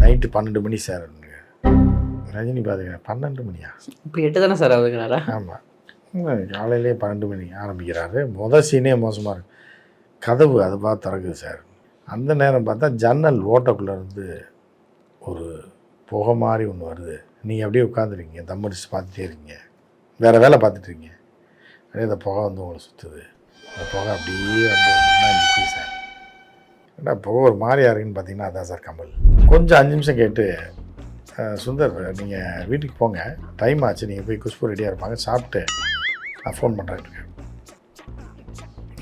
Night 12 மணி sir. Rajini பார்த்துக்கிறேன் 12 மணியா? இப்போ 8 தானே சார் ஆகுதுங்கிறாரா? ஆமாம், காலையிலே 12 மணி ஆரம்பிக்கிறாரு. மொதல் சீனே மோசமாக இருக்கு. கதவு அது பார்த்து திறக்குது சார். அந்த நேரம் பார்த்தா ஜன்னல் ஓட்டக்குள்ளேருந்து ஒரு புகை மாதிரி ஒன்று வருது. நீங்கள் அப்படியே உட்காந்துருக்கீங்க, தம் அடிச்சு பார்த்துட்டே இருக்கீங்க, வேறு வேலை பார்த்துட்ருக்கீங்க. அப்படியே அந்த புகை வந்து உங்களை சுற்றுது. அந்த புகை அப்படியே வந்து நிற்குது சார். ஏன்னா புகை ஒரு மாதிரியா இருக்குன்னு பார்த்தீங்கன்னா அதான் சார் கமல். கொஞ்சம் 5 நிமிஷம் கேட்டு, சுந்தர் நீங்கள் வீட்டுக்கு போங்க, டைம் ஆச்சு, நீங்கள் போய் குஷ்பு ரெடியாக இருப்பாங்க, சாப்பிட்டு நான் ஃபோன் பண்ணுறேன்.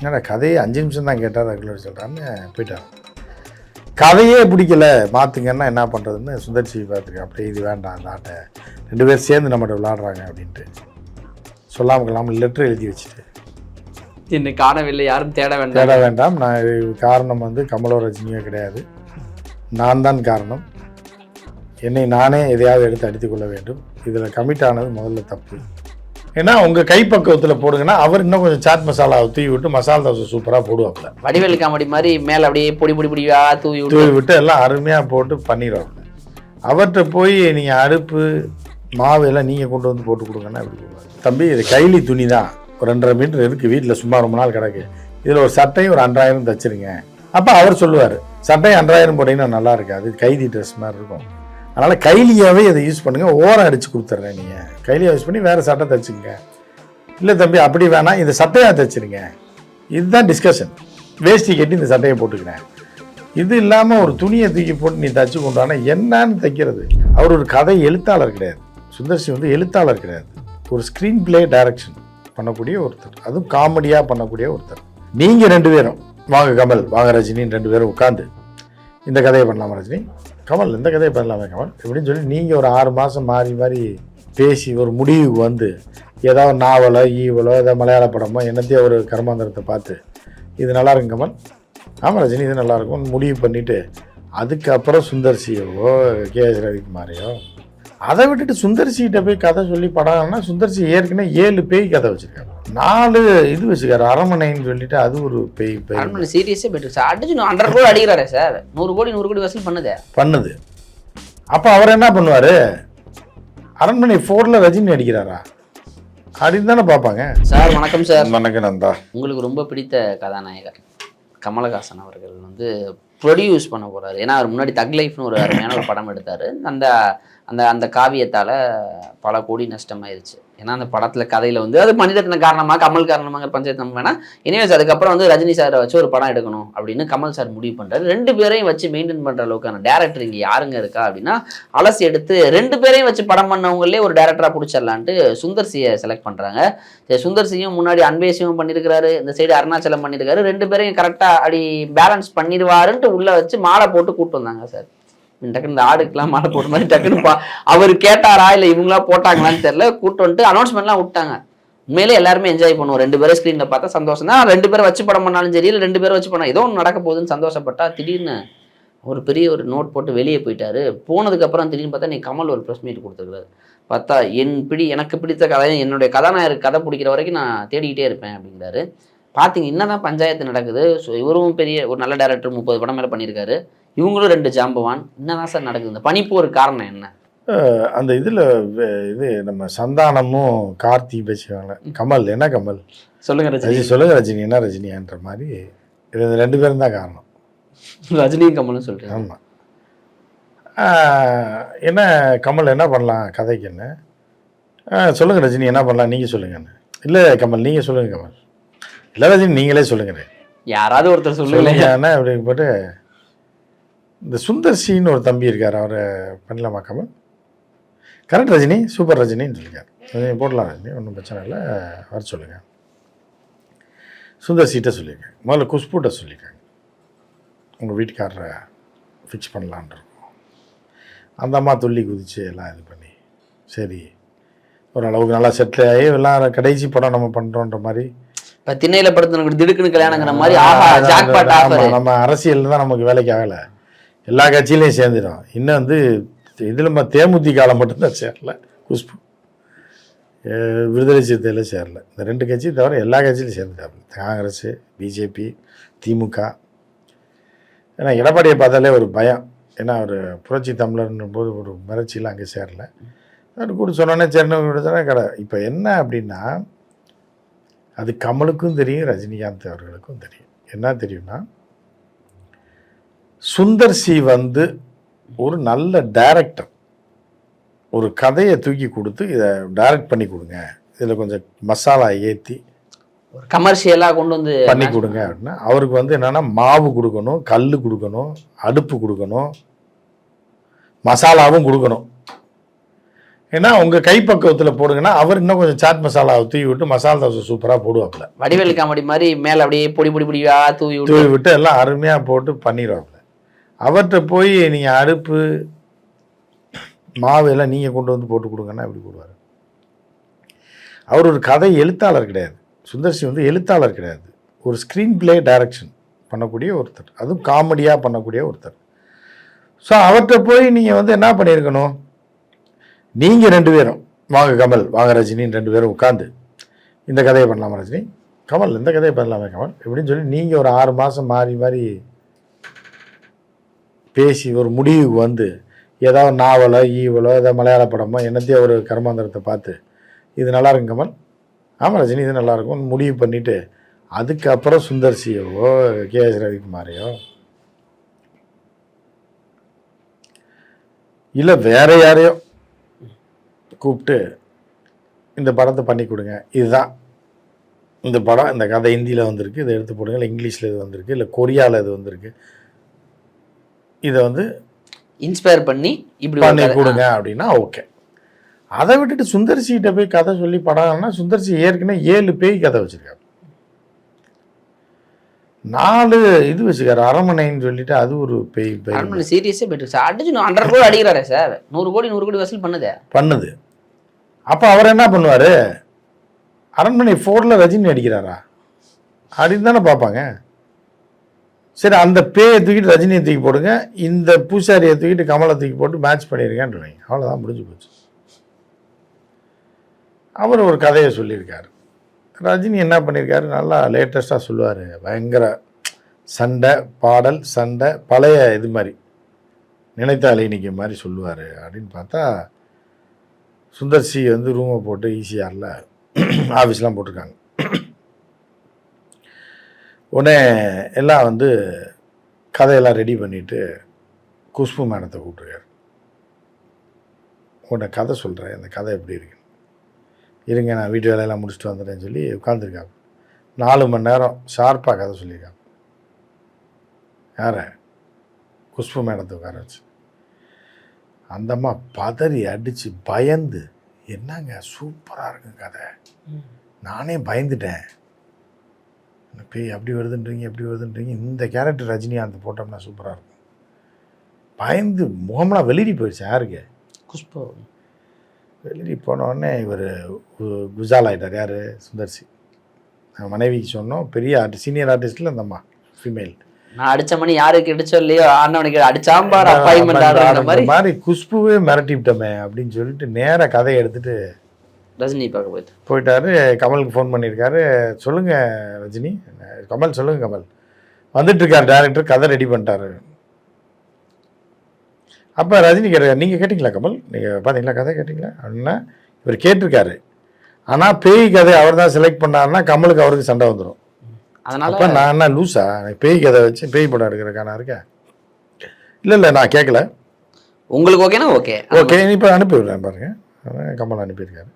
ஏன்னா கதையே 5 நிமிஷம் தான் கேட்டார், ரெகுலர் சொல்கிறான்னு போயிட்டார். கதையே பிடிக்கல, மாற்றுங்கன்னா என்ன பண்ணுறதுன்னு சுந்தர்சி பார்த்துருக்கேன். அப்படியே இது வேண்டாம், அந்த ஆட்டை 2 பேர் சேர்ந்து நம்மகிட்ட விளாடுறாங்க அப்படின்ட்டு சொல்லாமல் கொள்ளாமல் லெட்டர் எழுதி வச்சுட்டு, என்னை காணவில்லை, யாரும் தேட வேண்டாம், நான் காரணம் வந்து கமலோ ரஜினியோ கிடையாது, நான் தான் காரணம், என்னை நானே எதையாவது எடுத்து அடித்து கொள்ள வேண்டும், இதில் கமிட் ஆனது முதல்ல தப்பு. ஏன்னா உங்கள் கைப்பக்குவத்தில் போடுங்கன்னா அவர் இன்னும் கொஞ்சம் சாட் மசாலாவை தூவி விட்டு மசாலா தோசை சூப்பராக போடுவாப்புல. வடிவேலு காமெடி மாதிரி மேலே அப்படியே பொடியா தூவி விட்டு எல்லாம் அருமையாக போட்டு பண்ணிடுவாப்புல. அவர்கிட்ட போய் நீங்கள் அடுப்பு மாவு எல்லாம் நீங்கள் கொண்டு வந்து போட்டு கொடுங்கன்னா எப்படி போடுவாங்க? தம்பி இது கைலி துணி தான், ஒரு 2.5 மீட்டர் இருக்குது, வீட்டில் சும்மா ரொம்ப நாள் கிடக்கு, இதில் ஒரு சட்டையும் ஒரு 2000 தச்சுருங்க. அப்போ அவர் சொல்லுவார், சட்டையும் 2000 போட்டிங்கன்னா நல்லா இருக்காது, கைதி ட்ரெஸ் மாதிரி இருக்கும், அதனால் கைலியாகவே இதை யூஸ் பண்ணுங்கள், ஓரம் அடித்து கொடுத்துட்றேன், நீங்கள் கைலியாக யூஸ் பண்ணி வேறு சட்டை தைச்சிங்க. இல்லை தம்பி அப்படி வேணாம், இந்த சட்டையாக தைச்சிருங்க. இதுதான் டிஸ்கஷன். வேஷ்டி கட்டி இந்த சட்டையை போட்டுக்கிறேன். இது இல்லாமல் ஒரு துணியை தூக்கி போட்டு நீ தைச்சி கொண்டானா என்னன்னு தைக்கிறது? அவர் ஒரு கதை எழுத்தாளர் கிடையாது, சுந்தர்சி வந்து எழுத்தாளர் கிடையாது, ஒரு ஸ்க்ரீன் பிளே டைரக்ஷன் பண்ணக்கூடிய ஒருத்தர், அதுவும் காமெடியாக பண்ணக்கூடிய ஒருத்தர். நீங்கள் 2 பேரும் வாங்க கமல், வாங்க ரஜினின்னு 2 பேரும் உட்காந்து இந்த கதையை பண்ணலாமா ரஜினி, கமல் இந்த கதையை பண்ணலாமே கமல் இப்படின்னு சொல்லி நீங்கள் ஒரு 6 மாதம் மாறி பேசி ஒரு முடிவுக்கு வந்து ஏதாவது நாவலோ ஈவலோ ஏதாவது மலையாள படமோ என்னத்தையோ ஒரு கர்மாந்திரத்தை பார்த்து இது நல்லா இருக்கும் கமல், ஆமாம் ரஜினி இது நல்லாயிருக்கும் முடிவு பண்ணிவிட்டு அதுக்கப்புறம் சுந்தர்சியவோ கேஎஸ் ரவிக்குமாரையோ அதை விட்டுட்டு சுந்தர்சிகிட்ட போய் கதை சொல்லி படம்னா, சுந்தர்சி ஏற்கனவே 7 பேய் கதை வச்சுருக்காரு, 4 இது வச்சுருக்காரு, அரண்மனைன்னு சொல்லிட்டு அது ஒரு பேய் சீரியஸே போயிட்டு சார். அடிச்சு 100 கோடி அடிக்கிறாரு சார், 100 கோடி வசூல் பண்ணுது. அப்போ அவர் என்ன பண்ணுவார்? அரண்மனை 4ல் ரஜினி அடிக்கிறாரா அப்படின்னு தானே பார்ப்பாங்க. சார் வணக்கம் சார். வணக்கம் நந்தா. உங்களுக்கு ரொம்ப பிடித்த கதாநாயகர் கமலஹாசன் அவர்கள் வந்து ப்ரொடியூஸ் பண்ண போகிறாரு. ஏன்னா அவர் முன்னாடி தக் லைஃப்னு ஒரு அருமையான ஒரு படம் எடுத்தார். அந்த அந்த அந்த காவியத்தால் பல கோடி நஷ்டமாயிருச்சு. ஏன்னா அந்த படத்தில் கதையில் வந்து அது மனிதத்தின காரணமாக கமல் காரணமாக பஞ்சாயத்து நம்ம வேணால் இனிவேஸ் அதுக்கப்புறம் வந்து ரஜினி சாரை வச்சு ஒரு படம் எடுக்கணும் அப்படின்னு கமல் சார் முடிவு பண்ணுறாரு. 2 பேரையும் வச்சு மெயின்டைன் பண்ணுற அளவுக்கான டேரக்டர் இங்கே யாருங்க இருக்கா அப்படின்னா அலசி எடுத்து 2 பேரையும் வச்சு படம் பண்ணவங்களே ஒரு டேரக்டராக பிடிச்சிடலான்ட்டு சுந்தர்சியை செலக்ட் பண்ணுறாங்க. சுந்தர்சியும் முன்னாடி அன்பேசியும் பண்ணியிருக்கிறாரு, இந்த சைடு அருணாச்சலம் பண்ணியிருக்காரு. 2 பேரையும் கரெக்டாக அப்படி பேலன்ஸ் பண்ணிடுவாருன்ட்டு உள்ளே வச்சு மாலை போட்டு கூப்பிட்டு வந்தாங்க சார். டக்குன்னு இந்த ஆடுக்கெல்லாம் மாலை போட்ட மாதிரி டக்குன்னு அவர் கேட்டாரா இல்லை இவங்களா போட்டாங்களான்னு தெரியல, கூட்டு வந்துட்டு அனௌன்ஸ்மெண்ட்லாம் விட்டாங்க. உண்மையிலே எல்லாருமே என்ஜாய் பண்ணுவோம். 2 பேரும் ஸ்க்ரீனில் பார்த்தா சந்தோஷம் தான். 2 பேரும் வச்சு படம் பண்ணாலும் சரி, இல்லை 2 பேரும் வச்சு பண்ணால் ஏதோ ஒன்று நடக்க போகுதுன்னு சந்தோஷப்பட்டா திடீர்னு ஒரு பெரிய ஒரு நோட் போட்டு வெளியே போயிட்டாரு. போனதுக்கப்புறம் திடீர்னு பார்த்தா நீ கமல் ஒரு ப்ரெஸ் மீட் கொடுத்துருக்காரு. பார்த்தா எனக்கு பிடித்த கதை, என்னுடைய கதாநாயகருக்கு கதை பிடிக்கிற வரைக்கும் நான் தேடிக்கிட்டே இருப்பேன் அப்படிங்கிறாரு. பார்த்தீங்க என்னதான் பஞ்சாயத்து நடக்குது. ஸோ இவரும் பெரிய ஒரு நல்ல டேரக்டர், 30 படம் மேலே பண்ணியிருக்காரு, இவங்களும் 2 ஜாம்பவான். என்னதான் சார் நடக்குது? இந்த பனிப்பு ஒரு காரணம் என்ன? அந்த இதில் இது நம்ம சந்தானமும் கார்த்தி பேசிக்காங்களே, கமல் என்ன கமல் சொல்லுங்க ரஜினி, சொல்லுங்க ரஜினி என்ன ரஜினியான்ற மாதிரி இது 2 பேரும் தான் காரணம். ரஜினியும் கமலும் சொல்கிறேன். ஆமாம். என்ன கமல் என்ன பண்ணலாம் கதைக்கு, என்ன சொல்லுங்கள் ரஜினி என்ன பண்ணலாம் நீங்கள் சொல்லுங்கன்னு. இல்லை கமல் நீங்கள் சொல்லுங்கள் கமல், இல்லை ரஜினி நீங்களே சொல்லுங்க, யாராவது ஒருத்தர் சொல்லுங்க அப்படின்னு போட்டு இந்த சுந்தர்சின்னு ஒரு தம்பி இருக்கார், அவரை பண்ணலாமா கமல்? கரெக்ட் ரஜினி, சூப்பர் ரஜினின்னு சொல்லியிருக்காரு. ரஜினி போடலாம் ரஜினி, ஒன்றும் பிரச்சனை இல்லை, வர சொல்லுங்கள். சுந்தர்சிகிட்ட சொல்லியிருக்கேன், முதல்ல குஷ்புட்ட சொல்லியிருக்காங்க, உங்கள் வீட்டுக்காரரை ஃபிக்ஸ் பண்ணலான் இருக்கோம். அந்த அம்மா துள்ளி குதிச்சு எல்லாம் இது பண்ணி சரி ஓரளவுக்கு நல்லா செட்டில் ஆகி எல்லாம் கடைசி படம் நம்ம பண்ணுறோன்ற மாதிரி. இப்போ திண்ணையில் படுத்து திடுக்குன்னு கல்யாணங்கிற மாதிரி நம்ம அரசியல் தான் நமக்கு வேலைக்கு ஆகலை, எல்லா கட்சியிலையும் சேர்ந்துடும். இன்னும் வந்து இதில் நம்ம தேமுதிகால மட்டும்தான் சேரல, குஷ்பு விடுதலை சிறுத்தையில் சேரல. இந்த 2 கட்சி தவிர எல்லா கட்சியிலையும் சேர்ந்துட்டாங்க, காங்கிரஸ், பிஜேபி, திமுக. ஏன்னா எடப்பாடியை பார்த்தாலே ஒரு பயம், ஏன்னா அவர் புரட்சி தமிழர்னும் போது ஒரு மிரட்சியெலாம் அங்கே சேரல. அவர் கூட சொன்னோன்னே சரின்னு சொன்னால் கடை. இப்போ என்ன அப்படின்னா, அது கமலுக்கும் தெரியும், ரஜினிகாந்த் அவர்களுக்கும் தெரியும். என்ன தெரியும்னா, சுந்தர் சி வந்து ஒரு நல்ல டைரக்டர். ஒரு கதையை தூக்கி கொடுத்து இதை டைரக்ட் பண்ணி கொடுங்க, இதில் கொஞ்சம் மசாலா ஏற்றி ஒரு கமர்ஷியலாக கொண்டு வந்து பண்ணி கொடுங்க அப்படின்னா, அவருக்கு வந்து என்னென்னா மாவு கொடுக்கணும், கல் கொடுக்கணும், அடுப்பு கொடுக்கணும், மசாலாவும் கொடுக்கணும். ஏன்னா உங்கள் கைப்பக்குவத்தில் போடுங்கன்னா அவர் இன்னும் கொஞ்சம் சாட் மசாலாவை தூவி விட்டு மசாலா தோசை சூப்பராக போடுவாப்புல. வடிவேலு காமெடி மாதிரி மேலே அப்படியே பொடி பொடி பொடியா தூவி விட்டு எல்லாம் அருமையாக போட்டு பண்ணிடுவாப்புல. அவர்கிட்ட போய் நீங்கள் அடுப்பு மாவு எல்லாம் நீங்கள் கொண்டு வந்து போட்டு கொடுங்கன்னா எப்படி போடுவார்? அவர் ஒரு கதை எழுத்தாளர் கிடையாது. சுந்தர் சி வந்து எழுத்தாளர் கிடையாது. ஒரு ஸ்க்ரீன் பிளே டைரக்ஷன் பண்ணக்கூடிய ஒருத்தர், அதுவும் காமெடியாக பண்ணக்கூடிய ஒருத்தர். ஸோ அவர்கிட்ட போய் நீங்கள் வந்து என்ன பண்ணியிருக்கணும், நீங்கள் 2 பேரும் வாங்க கமல், வாங்க ரஜினின்னு 2 பேரும் உட்காந்து இந்த கதையை பண்ணலாமா ரஜினி, கமல் இந்த கதையை பண்ணலாமா கமல் இப்படின்னு சொல்லி நீங்கள் ஒரு 6 மாதம் மாறி மாறி பேசி ஒரு முடிவுக்கு வந்து ஏதாவது நாவலோ ஈவலோ ஏதாவது மலையாள படமோ என்னத்தையும் ஒரு கர்மாந்திரத்தை பார்த்து இது நல்லா இருக்கும் கமல், ஆமாம் ரஜினி இது நல்லாயிருக்கும் முடிவு பண்ணிவிட்டு அதுக்கப்புறம் சுந்தர் சியவோ கேஎஸ் ரவிக்குமாரையோ இல்லை வேற யாரையோ கூப்பிட்டு இந்த படத்தை பண்ணி கொடுங்க, இதுதான் இந்த படம், இந்த கதை ஹிந்தியில் வந்திருக்கு, இதை எடுத்து போடுங்க, இல்லை இங்கிலீஷில் இது வந்திருக்கு, இல்லை கொரியாவில் இது வந்திருக்கு, இதை வந்து இன்ஸ்பயர் பண்ணி இப்படி பண்ணி கொடுங்க அப்படின்னா ஓகே. அதை விட்டுட்டு சுந்தர்சிகிட்ட போய் கதை சொல்லி படம்னா, சுந்தர்சி ஏற்கனவே 7 பேய் கதை வச்சுருக்காரு, 4 இது வச்சுக்காரு, அரண்மனைன்னு சொல்லிட்டு அது ஒரு பேய் பேய் சீரியஸே போயிட்டு சார். அடிச்சு 100 கோடி அடிக்கிறாரே சார், 100 கோடி வசூல் பண்ணுது. அப்போ அவர் என்ன பண்ணுவார், அரண்மனை 4ல் ரஜினி அடிக்கிறாரா அப்படின்னு தானே பார்ப்பாங்க. சரி அந்த பேயை தூக்கிட்டு ரஜினியை தூக்கி போடுங்க, இந்த பூசாரியை தூக்கிட்டு கமலை தூக்கி போட்டு மேட்ச் பண்ணியிருக்கேன்னு அவ்வளோதான், முடிஞ்சு போச்சு. அவர் ஒரு கதையை சொல்லியிருக்காரு. ரஜினி என்ன பண்ணியிருக்காரு, நல்லா லேட்டஸ்ட்டாக சொல்லுவார், பயங்கர சண்டை பாடல் சண்டை பழைய இது மாதிரி நினைத்தாலே இன்னைக்கு மாதிரி சொல்லுவார் அப்படின்னு பார்த்தா, சுந்தர் சி வந்து ரூமை போட்டு ஈசிஆரில் ஆஃபீஸ்லாம் போட்டிருக்காங்க. உடனே எல்லாம் வந்து கதையெல்லாம் ரெடி பண்ணிவிட்டு குஷ்பு மேடத்தை கூப்பிட்ருக்காரு. உடனே கதை சொல்கிறேன், அந்த கதை எப்படி இருக்கு, இருங்க நான் வீட்டு வேலையெல்லாம் முடிச்சுட்டு வந்துட்டேன்னு சொல்லி உட்காந்துருக்காங்க. 4 மணி நேரம் ஷார்ப்பாக கதை சொல்லியிருக்காங்க. யாரை? குஷ்பு மேடத்தை உட்கார வச்சு. அந்த அம்மா பதறி அடித்து பயந்து, என்னங்க சூப்பராக இருக்குங்க கதை, நானே பயந்துட்டேன், பேய் அப்படி வருதுன்றீங்க எப்படி வருதுன்றீங்க, இந்த கேரக்டர் ரஜினிகாந்த் போட்டோம்னா சூப்பராக இருக்கும், பயந்து முகம்லாம் வெளிரி போயிடுச்சு. யாருக்கு? குஷ்பு. வெளிரி போனோடனே இவர் குஜால் ஆகிட்டார். யார்? சுந்தர்சி. மனைவிக்கு சொன்னோம், பெரிய ஆர்டிஸ்ட், சீனியர் ஆர்டிஸ்டில் அந்த அம்மா ஃபீமேல். நான் அடித்த மணி யாருக்கு அடிச்சோ இல்லையோ அண்ணனுக்கு அடிச்சாம்பார் அப்பாயின்மெண்ட் மாதிரி குஷ்புவே மிரட்டிவிட்டோமே அப்படின்னு சொல்லிட்டு நேராக கதையை எடுத்துகிட்டு ரஜினி பார்க்க போயிட்டாரு. கமலுக்கு ஃபோன் பண்ணியிருக்காரு, சொல்லுங்கள் ரஜினி, கமல் சொல்லுங்கள் கமல் வந்துட்டுருக்கார் டேரக்டர், கதை ரெடி பண்ணிட்டாரு. அப்போ ரஜினி கேட்டார், நீங்கள் கேட்டிங்களா கமல், நீங்கள் பார்த்தீங்களா கதை கேட்டிங்களா அப்படின்னா, இவர் கேட்டிருக்காரு. ஆனால் பேய் கதை அவர் தான் செலக்ட் பண்ணாருன்னா கமலுக்கு அவருக்கு சண்டை வந்துடும். அதனால அப்போ நான் என்ன லூஸா, எனக்கு பேய் கதை வச்சு பேய் படம் எடுக்கிறக்கான இருக்கேன். இல்லை நான் கேட்கல, உங்களுக்கு ஓகேனா ஓகே ஓகே இப்போ அனுப்பிவிடுறேன் பாருங்கள். கமல் அனுப்பியிருக்காரு.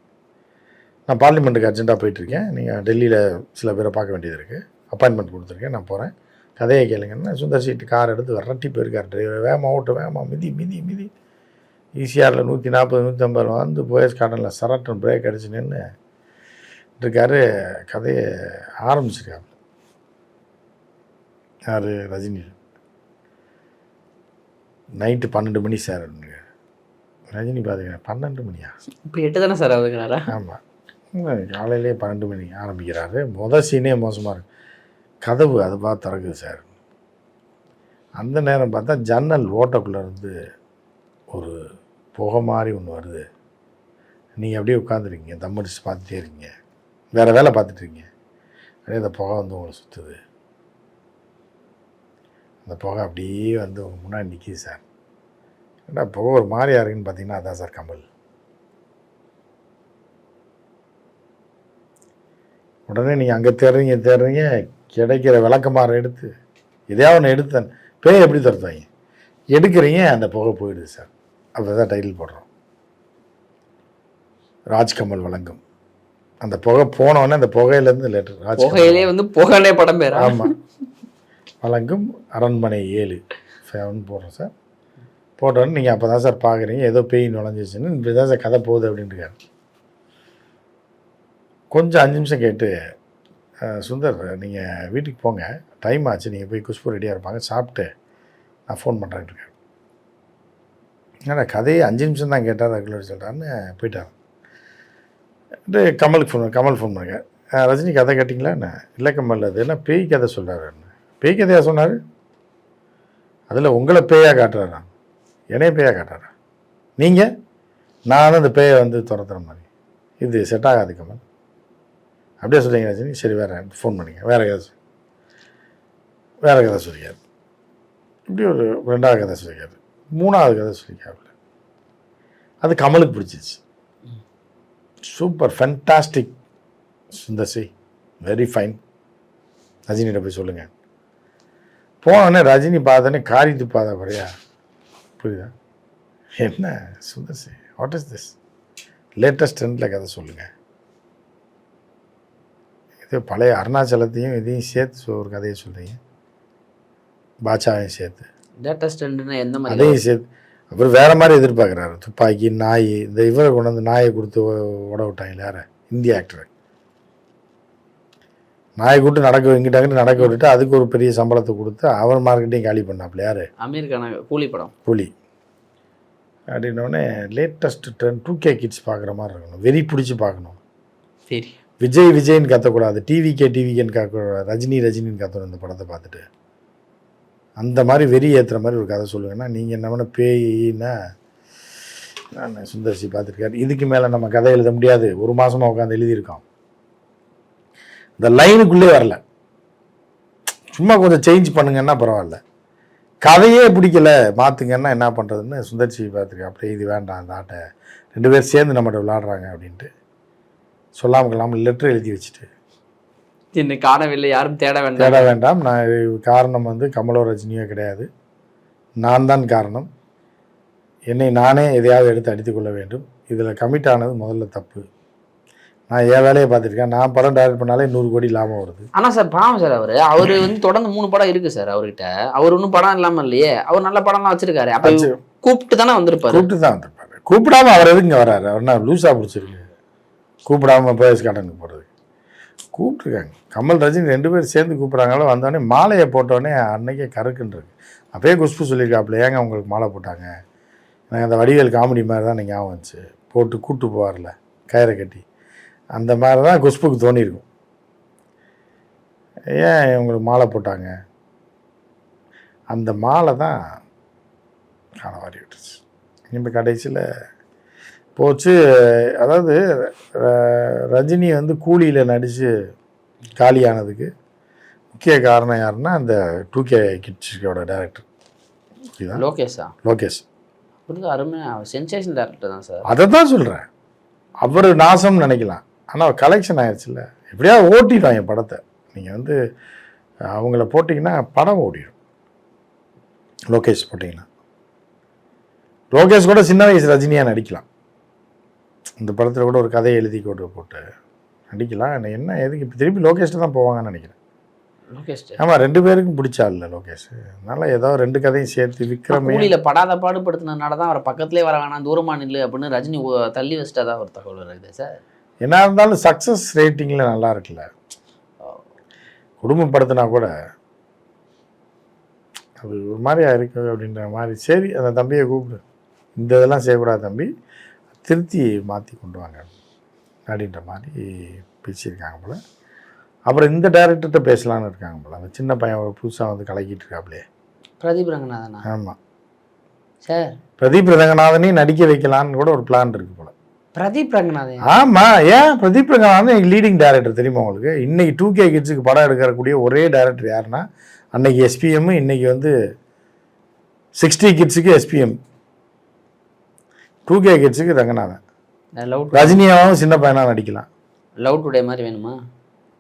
நான் பார்லிமெண்ட்டுக்கு அர்ஜென்ட்டாக போயிட்டுருக்கேன், நீங்கள் டெல்லியில் சில பேரை பார்க்க வேண்டியது இருக்குது, அப்பாயின்மெண்ட் கொடுத்துருக்கேன், நான் போகிறேன், கதையை கேளுங்கன்னா சுந்தர் சீட்டு கார் எடுத்து விரட்டி போயிருக்கார் டிரைவர். வேகமாக ஓட்டு, வேகமாக மிதி மிதி மிதி ஈசிஆரில் 140 150 வந்து போயஸ் கார்டனில் சரட்டன் பிரேக் அடிச்சு நின்று இருக்காரு. கதையை ஆரம்பிச்சிருக்காரு. யார்? ரஜினி. நைட்டு 12 மணி சார். ரஜினி பார்த்தீங்கன்னா 12 மணியா? இப்போ 8 தானே சார் ஆகுதுங்கிறாரா? ஆமாம், காலையிலே 12 மணி ஆரம்பிக்கிறாரு. மொதல் சீனே மோசமாக இருக்கு. கதவு அது பார்த்து திறக்குது சார். அந்த நேரம் பார்த்தா ஜன்னல் ஓட்டக்குள்ளே இருந்து ஒரு புகை மாதிரி ஒன்று வருது. நீங்கள் அப்படியே உட்காந்துருக்கீங்க, தம் அடிச்சு பார்த்துட்டே இருக்கீங்க, வேறு வேலை பார்த்துட்ருக்கீங்க, அப்படியே அந்த புகை வந்து உங்களை சுற்றுது. அந்த புகை அப்படியே வந்து உங்கள் முன்னாடி நிற்கிது சார். ஏன்னா இப்போ ஒரு மாதிரி யாருக்குன்னு பார்த்தீங்கன்னா அதான் சார் கமல். உடனே நீங்கள் அங்கே தேடுறீங்க கிடைக்கிற விளக்கமாற எடுத்து எதையாவது ஒன்று எடுத்தேன் பேய் எப்படி துரத்துவாங்க, எடுக்கிறீங்க அந்த புகை போயிடுது சார். அப்போ தான் டைட்டில் போடுறோம், ராஜ்கமல் வழங்கும். அந்த புகை போனோடனே அந்த புகையிலேருந்து லெட்டர் புகையிலே வந்து புகழே படம் பேர். ஆமாம், வழங்கும் அரண்மனை 7 போடுறோம் சார். போட்டோன்னு நீங்கள் அப்போ தான் சார் பார்க்குறீங்க ஏதோ பேய் நுழைஞ்சிச்சுன்னு, இப்படி தான் சார் கதை போகுது அப்படின்ட்டு. கொஞ்சம் 5 நிமிஷம் கேட்டு, சுந்தர் நீங்கள் வீட்டுக்கு போங்க, டைம் ஆச்சு, நீங்கள் போய் குஷ்பு ரெடியாக இருப்பாங்க, சாப்பிட்டு நான் ஃபோன் பண்ணுறேன்ட்டு இருக்கேன். ஏன்னா கதையை 5 நிமிஷம் தான் கேட்டார், ரெகுலர் சொல்கிறான்னு போயிட்டார். கமல் ஃபோன் பண்ணுங்க, ரஜினி கதை கேட்டிங்களா என்ன? இல்லை கமல், அது என்ன பேய் கதை சொல்கிறாருன்னு. பேய் கதையாக சொன்னார், அதில் உங்களை பேயாக காட்டுறாரா, என்னைய பேயாக காட்டுறாரா? நீங்கள் நானும் அந்த பேயை வந்து துரத்துற மாதிரி, இது செட் ஆகாது கமல். அப்படியே சொல்லிங்க ரஜினி, சரி வேறு ஃபோன் பண்ணிங்க, வேறு கதை சொல்லிக்காரு. இப்படி ஒரு 2வது கதை சொல்லிக்காரு, 3வது கதை சொல்லிக்காரு. அது கமலுக்கு பிடிச்சிச்சு. Super fantastic Sundar C, very fine, ரஜினிகிட்ட போய் சொல்லுங்கள். போனோடனே ரஜினி பார்த்தோன்னே காரி துப்பாத குறையா, புரியுதா? என்ன Sundar C, what is this, latest ட்ரெண்டில் கதை சொல்லுங்கள். இது பழைய அருணாச்சலத்தையும் இதையும் சேர்த்து ஒரு கதையை சொல்கிறீங்க, பாட்சாவையும் சேர்த்து, லேட்டஸ்ட் ட்ரெண்ட்னா எந்த மாதிரி அதையும் சேர்த்து. அப்புறம் வேறு மாதிரி எதிர்பார்க்குறாரு, துப்பாக்கி நாய், இந்த இவரை கொண்டு வந்து நாயை கொடுத்து ஓட விட்டாங்க யார், இந்திய ஆக்டர். நாயை கூட்டு இங்கிட்ட நடக்க விட்டுட்டு அதுக்கு ஒரு பெரிய சம்பளத்தை கொடுத்து அவர் மார்க்கெட்டையும் காலி பண்ணாப்புல யார், அமெரிக்கான கூலி படம் கூலி. அப்படின்னோடனே லேட்டஸ்ட் ட்ரெண்ட் 2K கிட்ஸ் பார்க்குற மாதிரி இருக்கணும், வெறி பிடிச்சி பார்க்கணும். சரி, விஜய்ன்னு கத்தக்கூடாது, டிவிகேன்னு கத்தக்கூடாது, ரஜினின்னு கத்தணும் இந்த படத்தை பார்த்துட்டு. அந்த மாதிரி வெறி ஏற்றுற மாதிரி ஒரு கதை சொல்லுங்கன்னா, நீங்கள் என்ன பண்ண பேயின்னா நான் சுந்தர்சி பார்த்துருக்காரு. இதுக்கு மேலே நம்ம கதை எழுத முடியாது, 1 மாதமாக உட்காந்து எழுதியிருக்கோம். இந்த லைனுக்குள்ளே வரல, சும்மா கொஞ்சம் சேஞ்ச் பண்ணுங்கன்னா பரவாயில்ல, கதையே பிடிக்கல மாற்றுங்கன்னா என்ன பண்ணுறதுன்னு சுந்தர்சி பார்த்துருக்கேன். அப்படியே இது வேண்டாம், அந்த ஆட்டை 2 பேர் சேர்ந்து நம்மகிட்ட விளாடுறாங்க அப்படின்ட்டு சொல்லாமல் லெட்டர் எழுதி வச்சுட்டு, என்னை காணவில்லை, யாரும் தேட வேண்டாம், நான் காரணம் வந்து கமலோ ரஜினியோ கிடையாது, நான் தான் காரணம், என்னை நானே எதையாவது எடுத்து அடித்துக்கொள்ள வேண்டும், இதில் கமிட் ஆனது முதல்ல தப்பு, நான் என் வேலையை பார்த்துருக்கேன், நான் படம் டைரக்ட் பண்ணாலே 100 கோடி லாபம் வருது. ஆனால் சார் பாவம் சார், அவர் வந்து தொடர்ந்து 3 படம் இருக்குது சார் அவர்கிட்ட, அவர் ஒன்றும் படம் இல்லாமல் இல்லையே, அவர் நல்ல படம்லாம் வச்சிருக்காரு. அப்போ கூப்பிட்டு தானே வந்திருப்பாரு, கூப்பிடாம அவர் எதுக்கு இங்கே வர்றாரு, அவர் என்ன லூஸாக பிடிச்சிருக்கு கூப்பிடாம போயஸ் கார்டனுக்கு போகிறது. கூப்பிட்ருக்காங்க, கமல் ரஜினி 2 பேர் சேர்ந்து கூப்பிட்றாங்களோ, வந்தோடனே மாலையை போட்டோடனே அன்னைக்கே கருக்குன்றிருக்கு. அப்போயே குஷ்பு சொல்லியிருக்காப்புல, ஏங்க உங்களுக்கு மாலை போட்டாங்க, எனக்கு அந்த வடிவேல் காமெடி மாதிரி தான் எனக்கு ஞாபகம் வந்துச்சு, போட்டு கூப்பிட்டு போவார்ல கயிறை கட்டி, அந்த மாதிரி தான் குஷ்புக்கு தோணியிருக்கும். ஏன் உங்களுக்கு மாலை போட்டாங்க, அந்த மாலை தான் காணவாரி விட்டுருச்சு. இப்போ கடைசியில் போச்சு. அதாவது ரஜினி வந்து கூலியில் நடித்து காலியானதுக்கு முக்கிய காரணம் யாருன்னா அந்த 2K கிட்ஸோட டைரக்டர் லோகேஷ். அருமையாக சென்சேஷன் டைரக்டர் தான் சார், அதை தான் சொல்கிறேன். அவர் நாசம்னு நினைக்கலாம், ஆனால் கலெக்ஷன் ஆயிடுச்சுல்ல, எப்படியாவது ஓட்டிடுவாங்க படத்தை. நீங்கள் வந்து அவங்கள போட்டிங்கன்னா படம் ஓடிடும். லோகேஷ் போட்டிங்கன்னா, லோகேஷ் கூட சின்ன வயசு ரஜினியாக நடிக்கலாம், இந்த படத்தில் கூட ஒரு கதையை எழுதி போட்டு நடிக்கலாம். என்ன எதுக்கு இப்போ திருப்பி லோகேஷ்ட்டு தான் போவாங்கன்னு நினைக்கிறேன். ஆமாம், 2 பேருக்கும் பிடிச்சா இல்லை லோகேஷ், அதனால ஏதோ 2 கதையும் சேர்த்து விக்ரமே படாத பாடுபடுத்தினால தான் அவரை பக்கத்துலேயே வர வேணாம், தூரமா நில்லு அப்படின்னு ரஜினி தள்ளி வச்சுட்டா தான் ஒரு தகவல் இருக்குது சார். என்ன இருந்தாலும் சக்ஸஸ் ரேட்டிங்கில் நல்லா இருக்குல்ல, குடும்பப்படுத்தினா கூட அது ஒரு மாதிரியா இருக்கு அப்படின்ற மாதிரி. சரி, அந்த தம்பியை கூப்பிடு, இந்த இதெல்லாம் செய்யக்கூடாது தம்பி, திருத்தி மாற்றி கொண்டு வாங்க அப்படின்ற மாதிரி பேசியிருக்காங்க போல். அப்புறம் இந்த டைரக்டர்கிட்ட பேசலான்னு இருக்காங்க போல், அந்த சின்ன பையன் புதுசாக வந்து கலக்கிட்டு இருக்காப்லையே, பிரதீப் ரங்கநாதனா. ஆமாம் சார், பிரதீப் ரங்கநாதனையும் நடிக்க வைக்கலான்னு கூட ஒரு பிளான் இருக்கு போல். பிரதீப் ரங்கநாதன்? ஆமாம், ஏன் பிரதீப் ரங்கநாதன் லீடிங் டைரக்டர் தெரியுமா உங்களுக்கு? இன்னைக்கு 2K கிட்ஸுக்கு படம் எடுக்கக்கூடிய ஒரே டைரக்டர் யாருன்னா, அன்னைக்கு SPM, இன்னைக்கு வந்து 60 கிட்ஸுக்கு SPM 2K கிட்ஸுக்கு ரங்கநாதன். லவ் ரஜினியாவும் சின்ன பையனாக நடிக்கலாம். லவ் டுடே மாதிரி வேணுமா?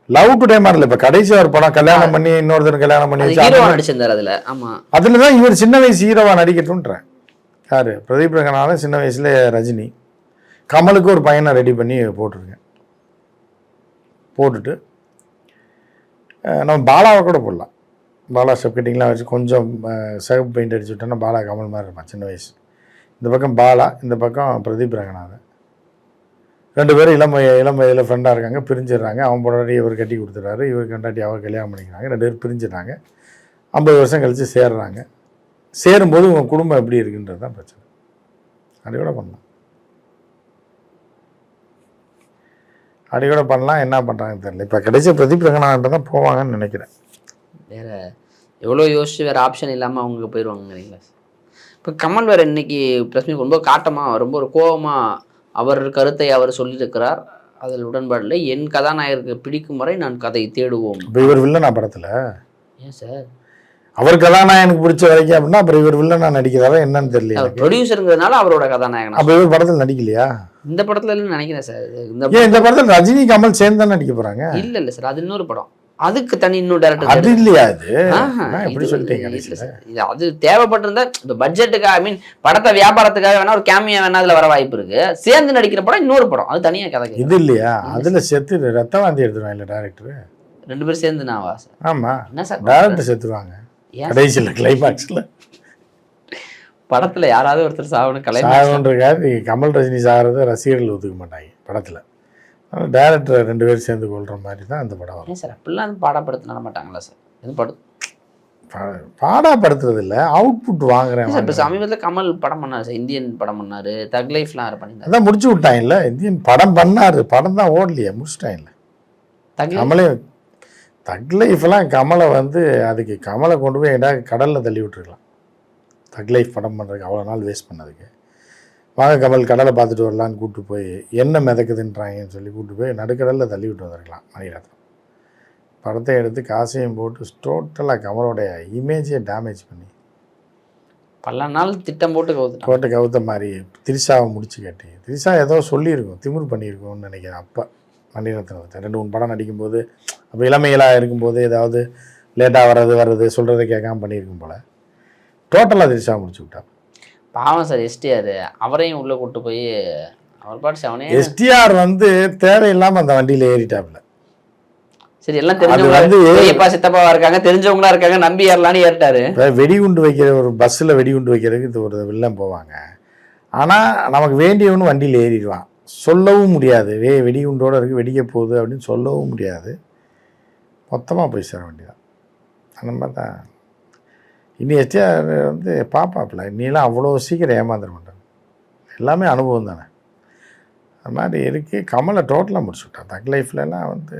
லவ் டுடே மாதிரி இல்லை, இப்போ கடைசி ஒரு படம் கல்யாணம் பண்ணி இன்னொருத்தர் கல்யாணம் பண்ணி வச்சு ஹீரோவா நடிச்சிருந்தார் அதில். ஆமாம், அதில் தான் இவர் சின்ன வயசு ஹீரோவா நடிக்கட்டும்ன்றேன். யார்? பிரதீப் ரங்கநாதன் சின்ன வயசுல ரஜினி. கமலுக்கு ஒரு பையனை ரெடி பண்ணி போட்டிருக்கேன். போட்டுட்டு நம்ம பாலாவை கூட போடலாம். பாலா ஸ்டெப் கட்டிங்லாம் வச்சு கொஞ்சம் சிகப்பு பெயிண்ட் அடிச்சு விட்டோன்னா பாலா கமல் மாதிரி இருப்பான் சின்ன வயசு. இந்த பக்கம் பாலா, இந்த பக்கம் பிரதீப் ரங்கநாதன். 2 பேரும் இளம் வயதில் ஃப்ரெண்டாக இருக்காங்க, பிரிஞ்சிடுறாங்க. அவன் பொண்டாட்டி இவர் கட்டி கொடுத்துட்றாரு, இவர் கண்டாட்டி அவர் கல்யாணம் பண்ணிக்கிறாங்க. 2 பேரும் பிரிஞ்சிடுறாங்க. 50 வருஷம் கழித்து சேர்றாங்க. சேரும்போது உங்கள் குடும்பம் எப்படி இருக்குன்றது தான் பிரச்சனை. அப்படி கூட பண்ணலாம், அப்படி கூட பண்ணலாம். என்ன பண்ணுறாங்கன்னு தெரியல. இப்போ கிடைச்ச பிரதீப் ரங்கநாதன் தான் போவாங்கன்னு நினைக்கிறேன். வேறு எவ்வளோ யோசிச்சு வேறு ஆப்ஷன் இல்லாமல் அவங்க போயிடுவாங்கங்களா? இப்போ கமல் வேறு இன்னைக்கு ப்ளஸ் மீட் ரொம்ப காட்டமாக, ரொம்ப ஒரு கோபமாக அவர் கருத்தை அவர் சொல்லியிருக்கிறார். அதில் உடன்பாடில் என் கதாநாயகருக்கு பிடிக்கும் வரை நான் கதை தேடுவோம். இப்போ இவர் வில்லனா படத்தில்? ஏன் சார் அவர் கதாநாயகனுக்கு பிடிச்ச வரைக்கும் அப்படின்னா அப்புறம் இவர் வில்லனா நடிக்கிறதா என்னன்னு தெரியல. அவர் ப்ரொடியூசருங்கிறதுனால அவரோட கதாநாயகன். அப்போ இவர் படத்தில் நடிக்கலையா? இந்த படத்துல இல்லைன்னு நினைக்கிறேன் சார். இந்த படத்தில் ரஜினி கமல் சேர்ந்து தான் நடிக்க போகிறாங்க. இல்லை சார், அது இன்னொரு படம், அதுக்கு தனி இன்னும் டேரக்டர். அது இல்லையா? அது எப்படி சொல்லிட்டீங்க? அது தேவைப்பட்டிருந்தா இப்போ பட்ஜெட்டுக்காக, ஐ மீன் படத்தை வியாபாரத்துக்காக வேணா ஒரு கேமியா வேணா அதுல வர வாய்ப்பு இருக்கு. சேர்ந்து நடிக்கிற படம் இன்னொரு படம், அது தனியா கதை. இது இல்லையா? அதுல செத்து ரத்த வாந்தி எடுத்துருவாங்க இல்லை டேரக்டர்? 2 பேரும் சேர்ந்து நாவா சார்? ஆமா, என்ன சார் டேரக்டர் செத்துருவாங்க கடைசியில் கிளைமாக்ஸ்ல. படத்துல யாராவது ஒருத்தர் சாகணும், சாகணுன்றக்காக கமல் ரஜினி சாகிறத ரசிகர்கள் ஒத்துக்க மாட்டாங்க படத்துல. டேரக்டர் 2 பேரும் சேர்ந்து கொள்கிற மாதிரி தான் அந்த படம் வரும். ஏன் சார் அப்படிலாம் பாடப்படுத்த மாட்டாங்களா சார்? எதுவும் பாடாப்படுத்துறது இல்லை, அவுட்புட் வாங்குறேன் சார். இப்போ சமீபத்தில் கமல் படம் பண்ணார் சார், இந்தியன் படம் பண்ணார், தக் லைஃப்லாம் பண்ணியிருந்தார். அதான் முடிச்சு விட்டாங்கல்ல, இந்தியன் படம் பண்ணார், படம் தான் ஓடலையே, முடிச்சிட்டாங்கல்ல. கமலே தக் லைஃப்லாம் கமலை வந்து அதுக்கு கமலை கொண்டு போய் எங்கடா கடலில் தள்ளி விட்டுருக்கலாம். தக் லைஃப் படம் பண்ணுறதுக்கு அவ்வளோ நாள் வேஸ்ட் பண்ணதுக்கு. வாங்க கமல் கடலை பார்த்துட்டு வரலான்னு கூப்பிட்டு போய் என்ன மிதக்குதுன்றாங்கன்னு சொல்லி கூப்பிட்டு போய் நடுக்கடலில் தள்ளி விட்டு வந்திருக்கலாம் மணிரத்னம். படத்தை எடுத்து காசையும் போட்டு டோட்டலாக கமலோடைய இமேஜை டேமேஜ் பண்ணி பல நாள் திட்டம் போட்டு கவுத்த மாதிரி திரிஷாவை முடிச்சு கட்டி, திரிஷா ஏதோ சொல்லியிருக்கோம், திமிர் பண்ணியிருக்கோம்னு நினைக்கிறேன். அப்போ மணிரத்னத்தை 2-3 படம் நடிக்கும்போது, அப்போ இளமையிலாக இருக்கும்போது ஏதாவது லேட்டாக வர்றது சொல்கிறத கேட்காம பண்ணியிருக்கும் போல். டோட்டலாக திரிஷாவை முடிச்சு விட்டா. பாவம் சார் எஸ்டிஆர், அவரையும் உள்ளே கூப்பிட்டு போய் அவர் பாட்டு அவனே. எஸ்டிஆர் வந்து தேவையில்லாமல் அந்த வண்டியில் ஏறிட்டாப்புல. சரி, எல்லாம் தெரிஞ்சவங்க சித்தப்பாவா இருக்காங்க, தெரிஞ்சவங்களா இருக்காங்க, நம்பி ஏறலான்னு ஏறிட்டாரு. வெடிகுண்டு வைக்கிற ஒரு பஸ்ஸில் வெடிகுண்டு வைக்கிறதுக்கு இது ஒரு வில்லன் போவாங்க. ஆனால் நமக்கு வேண்டியவனு வண்டியில் ஏறிடுவான், சொல்லவும் முடியாது. வெடிகுண்டோடு இருக்குது, வெடிக்க போகுது அப்படின்னு சொல்லவும் முடியாது. மொத்தமாக போய் சேர வேண்டியதான். அந்த மாதிரி தான் இனி எஸ்டிஆர் வந்து பாப்பாப்பில் இன்னிலாம் அவ்வளோ சீக்கிரம் ஏமாந்துட மாட்டாங்க. எல்லாமே அனுபவம் தானே. அது மாதிரி இருக்குது. கமலை டோட்டலாக முடிச்சு விட்டான். தக் லைஃப்லலாம் வந்து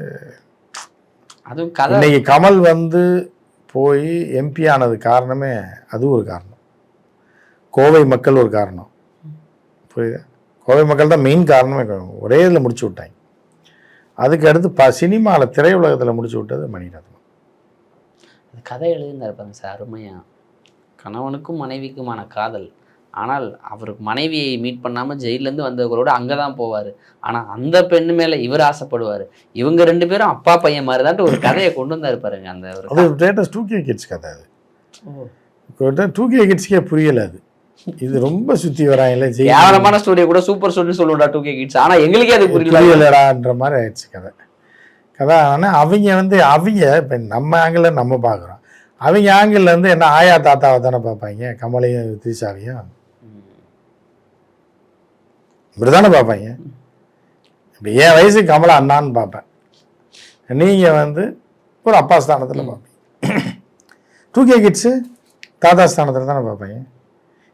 அதுவும் கதை. இன்னைக்கு கமல் வந்து போய் எம்பி ஆனது காரணமே அது ஒரு காரணம். கோவை மக்கள் ஒரு காரணம், புரியுது? கோவை மக்கள் தான் மெயின் காரணமே. ஒரே இதில் முடிச்சு விட்டாங்க. அதுக்கு அடுத்து சினிமாவில் திரையுலகத்தில் முடிச்சு விட்டது மணிரத்னம். கதை எழுதியிருந்தார் பாருங்க சார், அருமையாக. கணவனுக்கும் மனைவிக்குமான காதல், ஆனால் அவருக்கு மனைவியை மீட் பண்ணாமல் ஜெயிலேருந்து வந்தவர்களோட அங்கே தான் போவார். ஆனால் அந்த பெண்ணு மேலே இவர் ஆசைப்படுவார். இவங்க 2 பேரும் அப்பா பையன் மாதிரி தான் ஒரு கதையை கொண்டு வந்தார் பாருங்க. அந்த ஒரு லேட்டஸ்ட் 2K கிட்ஸ் கதை. அது 2K கிட்ஸ்க்கே புரியலை. அது இது ரொம்ப சுற்றி வராங்கல்ல, கேவலமான ஸ்டோரியை கூட சூப்பர் ஸ்டோரின்னு சொல்லுவோம்டா 2K கிட்ஸ். ஆனால் எங்களுக்கே அது புரியலடான்ற மாதிரி ஆயிடுச்சு கதை. ஆனால் அவங்க வந்து இப்போ நம்ம ஆங்கிளில் நம்ம பார்க்குறோம், அவங்க ஆங்கிளில் வந்து என்ன ஆயா தாத்தாவை தானே பார்ப்பாங்க. கமலையும் திரிஷாவையும் இப்படி தானே பார்ப்பாங்க. இப்போ என் வயசு கமலா அண்ணான்னு பார்ப்பேன், நீங்கள் வந்து ஒரு அப்பா ஸ்தானத்தில் பார்ப்பீங்க. 2K கிட்ஸு தாத்தா ஸ்தானத்தில் தானே பார்ப்பாங்க.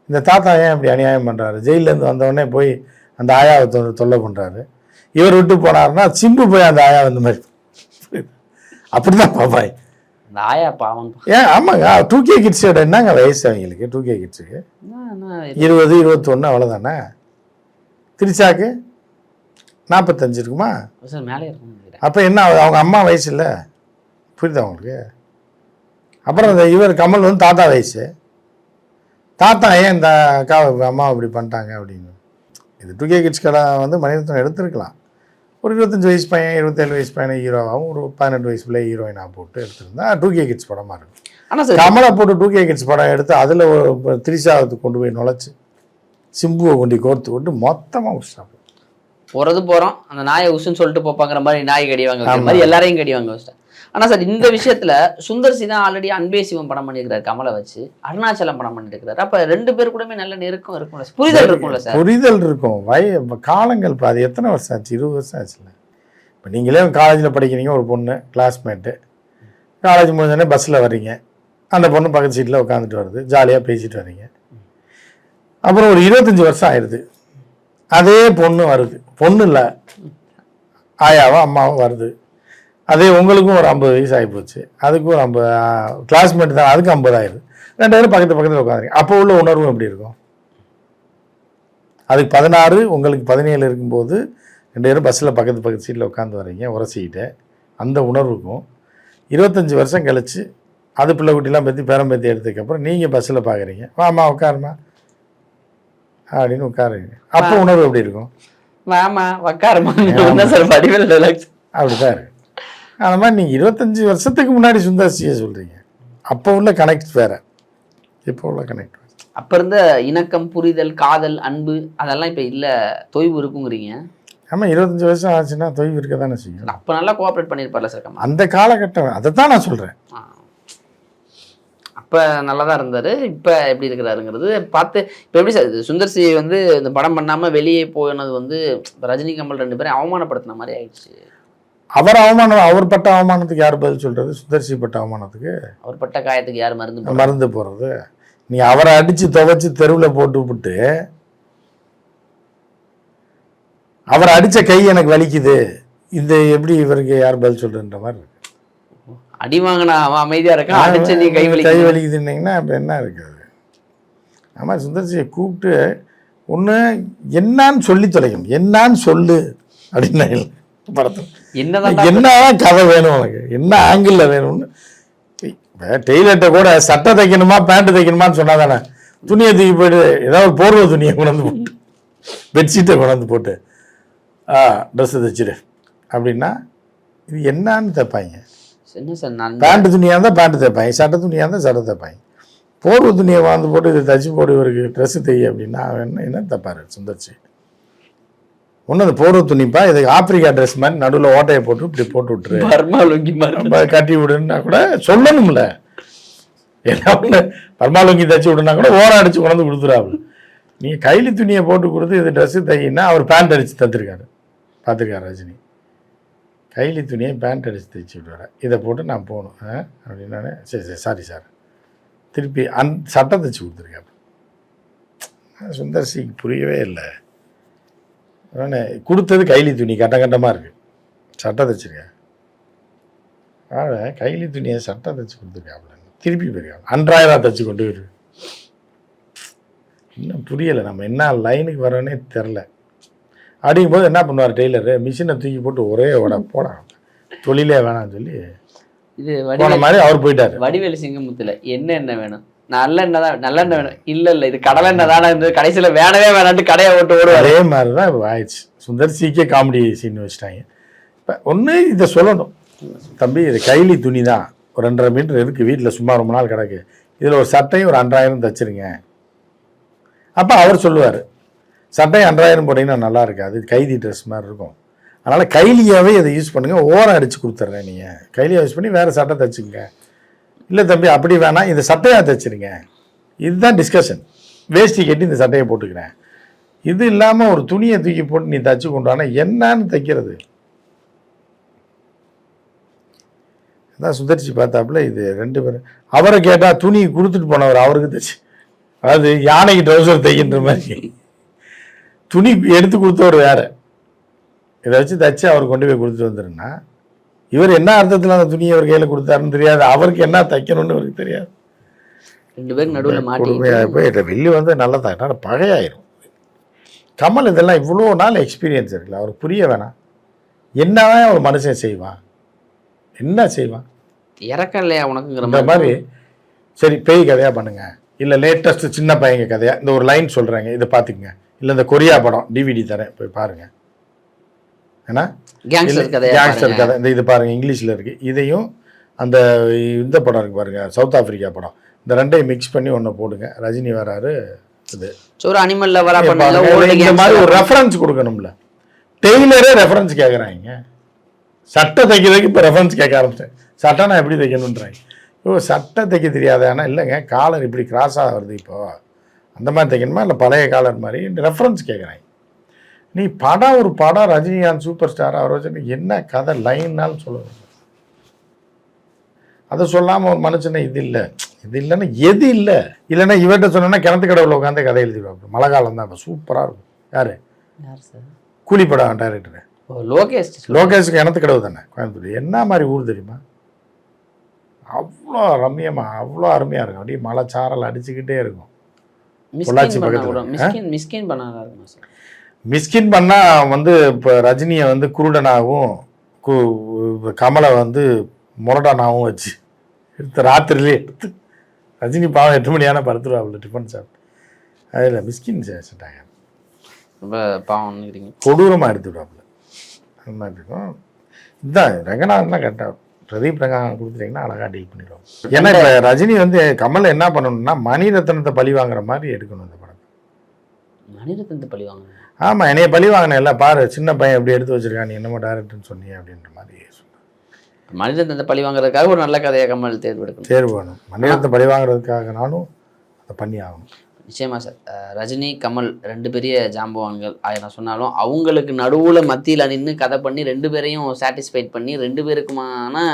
இந்த தாத்தா ஏன் இப்படி அநியாயம் பண்ணுறாரு, ஜெயிலேருந்து வந்தவொடனே போய் அந்த ஆயாவை தொல்லை பண்ணுறாரு, இவர் விட்டு போனாருன்னா சிம்பு போய் அந்த ஆயா இந்த மாதிரி அப்படி தான் பார்ப்பாங்க. இந்த ஆயா பாவம். ஏன் ஆமாங்க, 2K கிட்ஸோட என்னங்க வயசு அவங்களுக்கு? 2K கிட்ஸுக்கு 20, 21 அவ்வளோதானே. திரிஷாக்கு 45 இருக்குமா? மேலே இருக்கும். அப்போ என்ன அவங்க அம்மா வயசு இல்லை, புரியுதா அவங்களுக்கு? அப்புறம் இந்த இவர் கமல் வந்து தாத்தா வயசு. தாத்தா ஏன் இந்த அக்கா அம்மா இப்படி பண்ணிட்டாங்க அப்படின்னு இது 2K கிட்ஸ் கடை வந்து மணிரத்னம் எடுத்திருக்கலாம். ஒரு 25 வயசு பையன் 27 வயசு பையனை ஹீரோவாகவும் ஒரு 18 வயசு பிள்ளை ஹீரோயினாக போட்டு எடுத்திருந்தா 2K கிட்ஸ் படமாக இருக்கும். ஆனால் சார் கமலை போட்டு 2K கிட்ஸ் படம் எடுத்து அதில் ஒரு திரிஷாவுக்கு கொண்டு போய் நுழைச்சி சிம்புவை கொண்டு கோர்த்து விட்டு மொத்தமாக உஷாப்பு போகிறது போகிறோம் அந்த நாயை உசுன்னு சொல்லிட்டு போப்பாங்கிற மாதிரி நாய் கடிவாங்க மாதிரி எல்லாரையும் கடிவாங்க வச்சுட்டேன். ஆனால் சார் இந்த விஷயத்தில் சுந்தர்சி தான் ஆல்ரெடி அன்பே சிவம் படம் பண்ணியிருக்கிறார் கமலை வச்சு, அருணாச்சலம் படம் பண்ணியிருக்கிறார். அப்போ 2 பேர் கூடமே நல்ல நெருக்கம் இருக்கும்ல, புரிதல் இருக்கும்ல சார்? புரிதல் இருக்கும். காலங்கள் இப்போ அது எத்தனை வருஷம் ஆச்சு? 20 வருஷம் ஆச்சுல்ல. இப்போ நீங்களே காலேஜில் படிக்கிறீங்க, ஒரு பொண்ணு கிளாஸ்மேட்டு, காலேஜ் முடிஞ்சோடனே பஸ்ஸில் வர்றீங்க, அந்த பொண்ணு பக்கத்து சீட்டில் உட்காந்துட்டு வருது, ஜாலியாக பேசிட்டு வர்றீங்க. அப்புறம் ஒரு 25 வருஷம் ஆயிடுது, அதே பொண்ணு வருது, பொண்ணு இல்லை ஆயாவோ அம்மாவும் வருது, அதே உங்களுக்கும் ஒரு 50 வயசு ஆகி போச்சு, அதுக்கும் ஒரு 50 கிளாஸ்மேட் தான், அதுக்கு 50 ஆயிடுது, 2 பேரும் பக்கத்தில் உட்காந்துருங்க. அப்போ உள்ள உணர்வும் எப்படி இருக்கும்? அதுக்கு 16 உங்களுக்கு 17 இருக்கும்போது 2 பேரும் பஸ்ஸில் பக்கத்து சீட்டில் உட்காந்து வரீங்க உரசிக்கிட்டு, அந்த உணர்வுக்கும் 25 வருஷம் கழிச்சு அது பிள்ளை குட்டிலாம் பற்றி பேரம் பேத்தி எடுத்ததுக்கப்புறம் நீங்கள் பஸ்ஸில் பார்க்குறீங்க, வாமா உட்காருமா அப்படின்னு உட்காருங்க, அப்போ உணர்வு எப்படி இருக்கும்? வாமா உட்காருமா சார் வடிவேல் டைலாக்ஸ் அப்படி தான் இருக்கு. அந்த மாதிரி நீங்கள் 25 வருஷத்துக்கு முன்னாடி சுந்தர்சியை சொல்கிறீங்க, அப்போ உள்ள கனெக்ட் வேறு, இப்போ உள்ள கனெக்ட். அப்போ இருந்த இணக்கம், புரிதல், காதல், அன்பு அதெல்லாம் இப்போ இல்லை, தொய்வு இருக்குங்கிறீங்க. ஆமாம், 25 வருஷம் ஆச்சுன்னா தொய்வு இருக்க தானே செய்யும். அப்போ நல்லா கோஆப்ரேட் பண்ணியிருப்பார்ல சார் கமல்? அந்த காலகட்டம், அதை தான் நான் சொல்கிறேன். அப்போ நல்லா தான் இருந்தார், இப்போ எப்படி இருக்கிறாருங்கிறது பார்த்து. இப்போ எப்படி சார் சுந்தர்சி வந்து இந்த படம் பண்ணாமல் வெளியே போனது வந்து ரஜினி கமல் 2 பேரும் அவமானப்படுத்தின மாதிரி ஆயிடுச்சு. அவர் பட்ட அவமானத்துக்கு யார் பதில் சொல்கிறது? சுந்தர்சி பட்ட அவமானத்துக்கு அவர் பட்ட காயத்துக்கு யார் மருந்து போடுறது? நீ அவரை அடித்து துவைச்சி தெருவில் போட்டு விட்டு, அவரை அடித்த கை எனக்கு வலிக்குது, இந்த எப்படி இவருக்கு யார் பதில் சொல்கிறன்ற மாதிரி இருக்கு. அடி வாங்கினா அவன் அமைதியாக இருக்கான், அடிச்ச நீ கை வலிக்குதுன்னீங்கன்னா அப்போ என்ன இருக்குது? ஆமாம், சுந்தர்சியை கூப்பிட்டு ஒன்று என்னான்னு சொல்லி தொலைக்கும், என்னான்னு சொல்லு அப்படின்னா படத்தில் என்னதான் கதை வேணும் உனக்கு, என்ன ஆங்கிளில் வேணும்னு. டெய்லர்கிட்ட கூட சட்டை தைக்கணுமா பேண்ட்டு தைக்கணுமான்னு சொன்னா தானே, துணியை தூக்கி போயிட்டு ஏதாவது போர்வை துணியை கொண்டாந்து போட்டு, பெட்ஷீட்டை கொண்டாந்து போட்டு ட்ரெஸ்ஸை தைச்சிடு அப்படின்னா இது என்னான்னு தைப்பாங்க. பேண்ட் துணியாக இருந்தால் பேண்ட்டு தைப்பாங்க, சட்டை துணியாக இருந்தால் சட்டை தைப்பாங்க. போர்வை துணியை வாழ்ந்து போட்டு இதை தச்சு போட்டு இவருக்கு ட்ரெஸ்ஸு தைய அப்படின்னா அவன் என்ன தப்பாரு சுந்தர்சி? ஒன்று அந்த போர்வை துணிப்பா, இதுக்கு ஆப்பிரிக்கா ட்ரெஸ் மாதிரி நடுவில் ஓட்டையை போட்டு இப்படி போட்டு விட்டுரு, நம்ம கட்டி விடுன்னா கூட சொல்லணும்ல. ஏன்னா ஒன்று பர்மாலுங்கி தச்சு விடுனா கூட ஓரம் அடித்து கொண்டாந்து கொடுத்துருவாரு. நீங்கள் கைலி துணியை போட்டு கொடுத்து இது ட்ரெஸ்ஸு தையின்னா அவர் பேண்ட் அடித்து தந்துருக்காரு, பார்த்துருக்காரு ரஜினி. கைலி துணியை பேண்ட் அடித்து தைச்சி விடுவார், இதை போட்டு நான் போகணும் அப்படின்னானே. சரி சாரி சார், திருப்பி சட்டை தைச்சி கொடுத்துருக்காரு. சுந்தர்சிக்கு புரியவே இல்லை. கொடுத்தது கைலி துணி கட்டமாக இருக்குது, சட்டை தைச்சிருக்கேன். கைலி துணியை சட்டை தைச்சி கொடுத்துருக்காப்புல, திருப்பி போயிருக்காங்க 2000 தைச்சி கொண்டு போயிரு. இன்னும் புரியலை, நம்ம என்ன லைனுக்கு வரோன்னே தெரில. அப்படிங்கும்போது என்ன பண்ணுவார் டெய்லரு, மிஷினை தூக்கி போட்டு ஒரே போட தொழிலே வேணாம்னு சொல்லி இது போன மாதிரி அவர் போயிட்டார். வடிவேலு சிங்கமுத்துல என்ன வேணும், நல்லெண்ணெய் தான், நல்லெண்ணெய் வேணும், இல்லை இது கடலெண்ணெய் தானே இருந்து கடைசியில் வேணவே வேணான்ட்டு கடையை ஓட்டு ஓடுவார். அதே மாதிரி தான் இப்போ ஆயிடுச்சு. சுந்தர்சிக்கே காமெடி சீன் வச்சுட்டாங்க. இப்போ ஒன்று இதை சொல்லணும், தம்பி இது கைலி துணி தான், ஒரு 2.5 மீட்டர் இருக்குது, வீட்டில் சும்மா ரொம்ப நாள் கிடக்கு, இதில் ஒரு சட்டையும் ஒரு 2000 தைச்சிருங்க. அப்போ அவர் சொல்லுவார், சட்டையும் 2000 போட்டிங்கன்னா நல்லா இருக்காது, கைதி ட்ரெஸ் மாதிரி இருக்கும், அதனால் கைலியாகவே இதை யூஸ் பண்ணுங்கள், ஓரம் அடித்து கொடுத்துட்றேன், நீங்கள் கைலியாக யூஸ் பண்ணி வேறு சட்டை தைச்சிங்க. இல்லை தம்பி அப்படி வேணாம், இந்த சட்டையாக தைச்சிருங்க. இதுதான் டிஸ்கஷன். வேஷ்டி கட்டி இந்த சட்டையை போட்டுக்கிறேன். இது இல்லாமல் ஒரு துணியை தூக்கி போட்டு நீ தைச்சி கொண்டு வானா என்னான்னு தைக்கிறது? அதான் சுந்தர்சி பார்த்தாப்புல இது 2 பேரும். அவரை கேட்டால் துணி கொடுத்துட்டு போனவர் அவருக்கு தைச்சி, அதாவது யானைக்கு ட்ரௌசர் தைக்கின்ற மாதிரி துணி எடுத்து கொடுத்தவர் வேறு, இதை வச்சு தைச்சி அவர் கொண்டு போய் கொடுத்துட்டு வந்துருன்னா இவர் என்ன அர்த்தத்தில் அந்த துணியை அவர் கையில் கொடுத்தாருன்னு தெரியாது, அவருக்கு என்ன தைக்கணும்னு அவருக்கு தெரியாது. 2 பேருக்கு நடுவில் மாட்டி போய் வெளியே வந்து நல்லா தான் பகையாயிரும். கமல் இதெல்லாம் இவ்வளோ நாள் எக்ஸ்பீரியன்ஸ் இருக்குல்ல, அவருக்கு புரிய வேணாம். என்னதான் ஒரு மனுஷன் செய்வான், என்ன செய்வான்? இறக்கம் இல்லையா உனக்குங்கிற மாதிரி. சரி பேய் கதையாக பண்ணுங்க, இல்லை லேட்டஸ்ட்டு சின்ன பையங்க கதையாக இந்த ஒரு லைன் சொல்கிறாங்க, இதை பார்த்துக்குங்க, இல்லை இந்த கொரியா படம் டிவிடி தரேன் போய் பாருங்கள். ஏன்னா கேங்ஸ்டர் கதை கேங்ஸ்டர் கதை இந்த இது பாருங்கள் இங்கிலீஷில் இருக்குது. இதையும் அந்த இந்த படம் இருக்குது பாருங்கள் சவுத் ஆஃப்ரிக்கா படம், இந்த ரெண்டையும் மிக்ஸ் பண்ணி ஒன்று போடுங்க. ரஜினி வராரு. இது ஒரு அனிமல் லவரா இந்த மாதிரி ஒரு ரெஃபரன்ஸ் கொடுக்கணும்ல. டெய்லரே ரெஃபரன்ஸ் கேட்குறாங்க. சட்டை தைக்கிறதுக்கு இப்போ ரெஃபரன்ஸ் கேட்க ஆரம்பிச்சேன். சட்டை நான் எப்படி தைக்கணுன்றாங்க. சட்டை தைக்க தெரியாத. ஆனால் இல்லைங்க காலர் இப்படி கிராஸாக வருது இப்போது, அந்த மாதிரி தைக்கணுமா இல்லை பழைய காலர் மாதிரி ரெஃபரன்ஸ் கேட்குறாங்க. நீ படம் ஒரு படம் ரஜினிகாந்த் சூப்பர் ஸ்டார் அவரை வச்சு என்ன கதை லைன்னாலும் சொல்லுவேன். அதை சொல்லாமல் ஒரு மனுஷனை இது இல்லை இது இல்லைன்னா எது இல்லை. இல்லைன்னா இவர்கிட்ட சொன்னோன்னா கிணத்து கடவுளை உட்காந்து கதை எழுதிடுவாங்க. மழை காலம் தான் இப்போ சூப்பராக இருக்கும். யார் கூலி படம் டைரக்டரு லோகேஷுக்கு கிணத்து கடவுள் தானே கோயம்புத்தூர். என்ன மாதிரி ஊர் தெரியுமா? அவ்வளோ ரம்யமாக அவ்வளோ அருமையாக இருக்கும். அப்படியே மழை சாரல் அடிச்சுக்கிட்டே இருக்கும். பொள்ளாச்சி பக்கத்தில் மிஸ்கின் பண்ணால் வந்து இப்போ ரஜினியை வந்து குருடனாகவும் கமலை வந்து முரடனாகவும் வச்சு எடுத்து ராத்திரிலே எடுத்து ரஜினி பாவம் 8 மணியான படுத்துருவாப்புல டிஃபன் சாப்பிட்டு. அதில் மிஸ்கின் செட்டாங்க ரொம்ப பாவம் கொடூரமாக எடுத்துடுவாப்புல. அந்த மாதிரி இருக்கும். இதுதான் ரங்கநாதன் தான் கரெக்டாக பிரதீப் ரங்கநாதன் கொடுத்துட்டிங்கன்னா அழகாக டீல் பண்ணிடுவோம். ஏன்னா இப்போ ரஜினி வந்து கமல் என்ன பண்ணணும்னா மணிரத்னத்தை பழி வாங்குற மாதிரி எடுக்கணும் இந்த படம். மணிரத்னத்தை பழி வாங்க? ஆமாம், என்னைய பழி வாங்கினேன் இல்லை பாரு சின்ன பையன் எப்படி எடுத்து வச்சிருக்கான் நீ என்னமோ டேரக்டர்னு சொன்னீங்க அப்படின்ற மாதிரி சொன்னேன். மணிரத்னத்தை பழி வாங்குறதுக்காக ஒரு நல்ல கதையை கமல் தேர்வு வேணும். மணிரத்னத்தை பழி வாங்குறதுக்காகனாலும் அதை பண்ணி ஆகணும். நிச்சயமா சார். ரஜினி கமல் 2 பெரிய ஜாம்பவான்கள் 1000 சொன்னாலும் அவங்களுக்கு நடுவில் மத்தியில் நின்று கதை பண்ணி 2 பேரையும் சாட்டிஸ்ஃபைட் பண்ணி 2 பேருக்குமான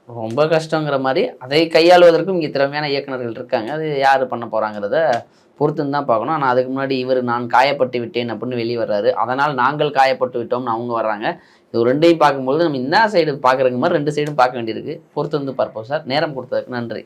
ரொம்ப கஷ்டங்கிற மாதிரி அதை கையாளுவதற்கும் இங்கே திறமையான இயக்குநர்கள் இருக்காங்க. அது யார் பண்ண போகிறாங்கிறத பொறுத்துன்னு தான் பார்க்கணும். ஆனால் அதுக்கு முன்னாடி நான் காயப்பட்டு விட்டேன் அப்படின்னு வெளியே வர்றாரு. அதனால் நாங்கள் காயப்பட்டு விட்டோம்னு அவங்க வர்றாங்க. இது 2ஐயும் பார்க்கும்போது நம்ம இந்த சைடு பார்க்குறங்க மாதிரி 2 சைடும் பார்க்க வேண்டியிருக்கு. பொறுத்து வந்து பார்ப்போம் சார். நேரம் கொடுத்ததுக்கு நன்றி.